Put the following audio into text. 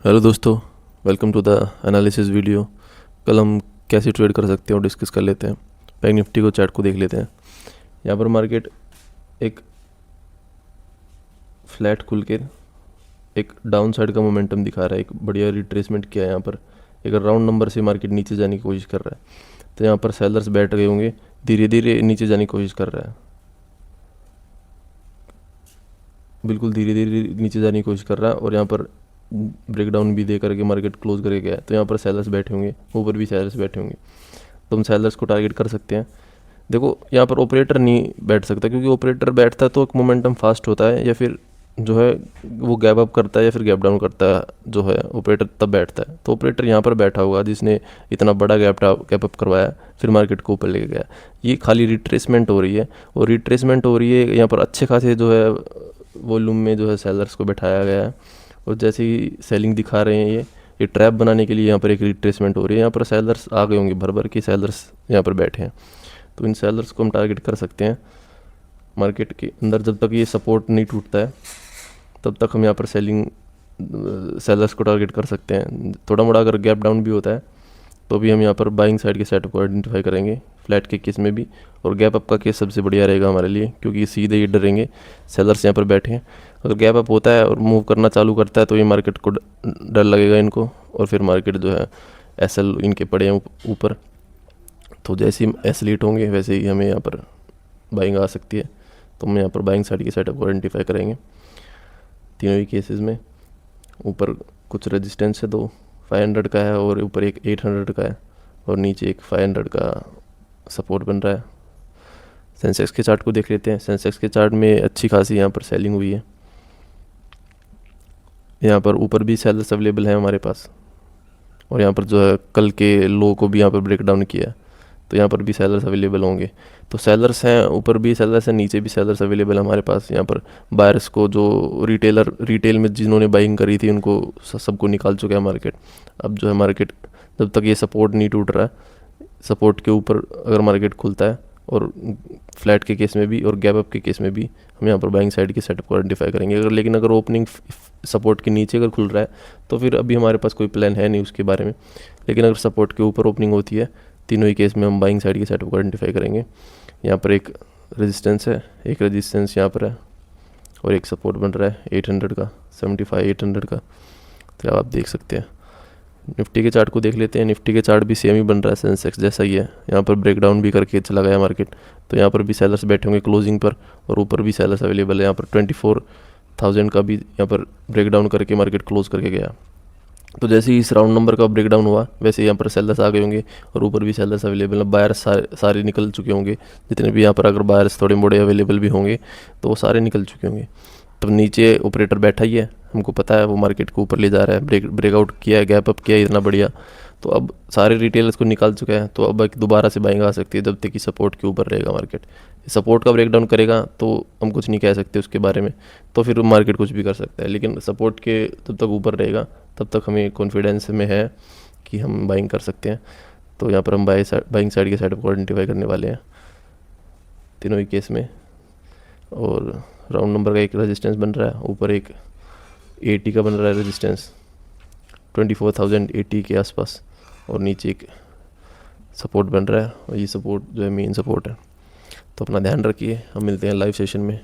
Hello दोस्तों, welcome to the analysis video. कल हम कैसे ट्रेड कर सकते हैं और डिस्कस कर लेते हैं। बैंक निफ्टी को चार्ट को देख लेते हैं। यहाँ पर मार्केट एक फ्लैट खुल के एक डाउन साइड का मोमेंटम दिखा रहा है, एक बढ़िया रिट्रेसमेंट किया है। यहाँ पर एक राउंड नंबर से मार्केट नीचे जाने की कोशिश कर रहा है, तो यहाँ पर सेलर्स बैठ गए होंगे, धीरे धीरे नीचे जाने की कोशिश कर रहा है, बिल्कुल धीरे धीरे नीचे जाने की कोशिश कर रहा है। और यहाँ पर ब्रेकडाउन भी दे करके मार्केट क्लोज करके गया है, तो यहाँ पर सेलर्स बैठे होंगे, ऊपर भी सेलर्स बैठे होंगे, तो हम सेलर्स को टारगेट कर सकते हैं। देखो यहाँ पर ऑपरेटर नहीं बैठ सकता, क्योंकि ऑपरेटर बैठता है तो एक मोमेंटम फास्ट होता है, या फिर जो है वो गैप अप करता है या फिर गैप डाउन करता है, जो है ऑपरेटर तब बैठता है। तो ऑपरेटर यहाँ पर बैठा होगा जिसने इतना बड़ा गैप अप करवाया, फिर मार्केट को ऊपर लेके गया। ये खाली रिट्रेसमेंट हो रही है, और रिट्रेसमेंट हो रही है यहाँ पर अच्छे खासे जो है वॉल्यूम में जो है सेलर्स को बैठाया गया है। और जैसे ही सेलिंग दिखा रहे हैं ये ट्रैप बनाने के लिए यहाँ पर एक रिट्रेसमेंट हो रही है। यहाँ पर सेलर्स आ गए होंगे, भर भर के सेलर्स यहाँ पर बैठे हैं, तो इन सेलर्स को हम टारगेट कर सकते हैं। मार्केट के अंदर जब तक ये सपोर्ट नहीं टूटता है तब तक हम यहाँ पर सेलर्स को टारगेट कर सकते हैं। थोड़ा मोड़ा अगर गैप डाउन भी होता है तो भी हम यहाँ पर बाइंग साइड के सेटअप को आइडेंटिफाई करेंगे, फ्लैट के केस में भी। और गैप अप का केस सबसे बढ़िया रहेगा हमारे लिए, क्योंकि सीधे ही डरेंगे, सेलर्स यहाँ पर बैठे हैं। अगर गैप अप होता है और मूव करना चालू करता है तो ये मार्केट को डर लगेगा इनको, और फिर मार्केट जो है एसएल इनके पड़े हैं ऊपर, तो जैसे ही एसलेट होंगे वैसे ही हमें यहाँ पर बाइंग आ सकती है। तो हम यहाँ पर बाइंग साइड के सेटअप को आइडेंटिफाई करेंगे तीनों ही केसेस में। ऊपर कुछ रेजिस्टेंस है, 500 का है, और ऊपर एक 800 का है, और नीचे एक 500 का सपोर्ट बन रहा है। सेंसेक्स के चार्ट को देख लेते हैं। सेंसेक्स के चार्ट में अच्छी खासी यहाँ पर सेलिंग हुई है। यहाँ पर ऊपर भी सेलर्स अवेलेबल हैं हमारे पास, और यहाँ पर जो है कल के लो को भी यहाँ पर ब्रेक डाउन किया है, तो यहाँ पर भी सेलर्स अवेलेबल होंगे। तो सेलर्स हैं, ऊपर भी सेलर्स हैं, नीचे भी सेलर्स अवेलेबल है हमारे पास। यहाँ पर बायर्स को, जो रिटेल में जिन्होंने बाइंग करी थी उनको सबको निकाल चुका है मार्केट। अब जो है मार्केट जब तक ये सपोर्ट नहीं टूट रहा है, सपोर्ट के ऊपर अगर मार्केट खुलता है, और फ्लैट के केस में भी और गैप अप के केस में भी हम यहाँ पर बाइंग साइड के सेटअप को आइडेंटिफाई करेंगे। लेकिन अगर ओपनिंग सपोर्ट के नीचे अगर खुल रहा है तो फिर अभी हमारे पास कोई प्लान है नहीं उसके बारे में। लेकिन अगर सपोर्ट के ऊपर ओपनिंग होती है, तीनों ही केस में हम बाइंग साइड के सेटअप को आइडेंटिफाई करेंगे। यहाँ पर एक रेजिस्टेंस है, एक रेजिस्टेंस यहाँ पर है, और एक सपोर्ट बन रहा है 800 का, 800 का। तो आप देख सकते हैं। निफ्टी के चार्ट को देख लेते हैं। निफ्टी के चार्ट भी सेम ही बन रहा है, सेंसेक्स जैसा ही है। यहाँ पर ब्रेकडाउन भी करके चला गया मार्केट, तो यहाँ पर भी सेलर्स बैठे होंगे क्लोजिंग पर, और ऊपर भी सेलर्स अवेलेबल है। यहाँ पर 24,000 का भी यहाँ पर ब्रेकडाउन करके मार्केट क्लोज करके गया। तो जैसे ही इस राउंड नंबर का ब्रेकडाउन हुआ वैसे यहाँ पर सेलर्स आ गए होंगे, और ऊपर भी सेलर्स अवेलेबल है। बायर्स सारे निकल चुके होंगे, जितने भी यहाँ पर अगर बायर्स थोड़े मोड़े अवेलेबल भी होंगे तो वो सारे निकल चुके होंगे। तो नीचे ऑपरेटर बैठा ही है, हमको पता है वो मार्केट को ऊपर ले जा रहा है, ब्रेकआउट किया है, गैप अप किया है इतना बढ़िया। तो अब सारे रिटेलर्स को निकाल चुका है, तो अब दोबारा से बाइंग आ सकती है जब तक कि सपोर्ट के ऊपर रहेगा मार्केट। सपोर्ट का ब्रेकडाउन करेगा तो हम कुछ नहीं कह सकते उसके बारे में, तो फिर मार्केट कुछ भी कर सकता है। लेकिन सपोर्ट के जब तक ऊपर रहेगा तब तक हमें कॉन्फिडेंस में है कि हम बाइंग कर सकते हैं। तो यहाँ पर हम बाइंग साइड के सेटअप को आइडेंटिफाई करने वाले हैं तीनों ही केस में। और राउंड नंबर का एक रेजिस्टेंस बन रहा है, ऊपर एक 80 का बन रहा है रेजिस्टेंस, 24,080 के आसपास, और नीचे एक सपोर्ट बन रहा है, और ये सपोर्ट जो है मेन सपोर्ट है। तो अपना ध्यान रखिए, हम मिलते हैं लाइव सेशन में।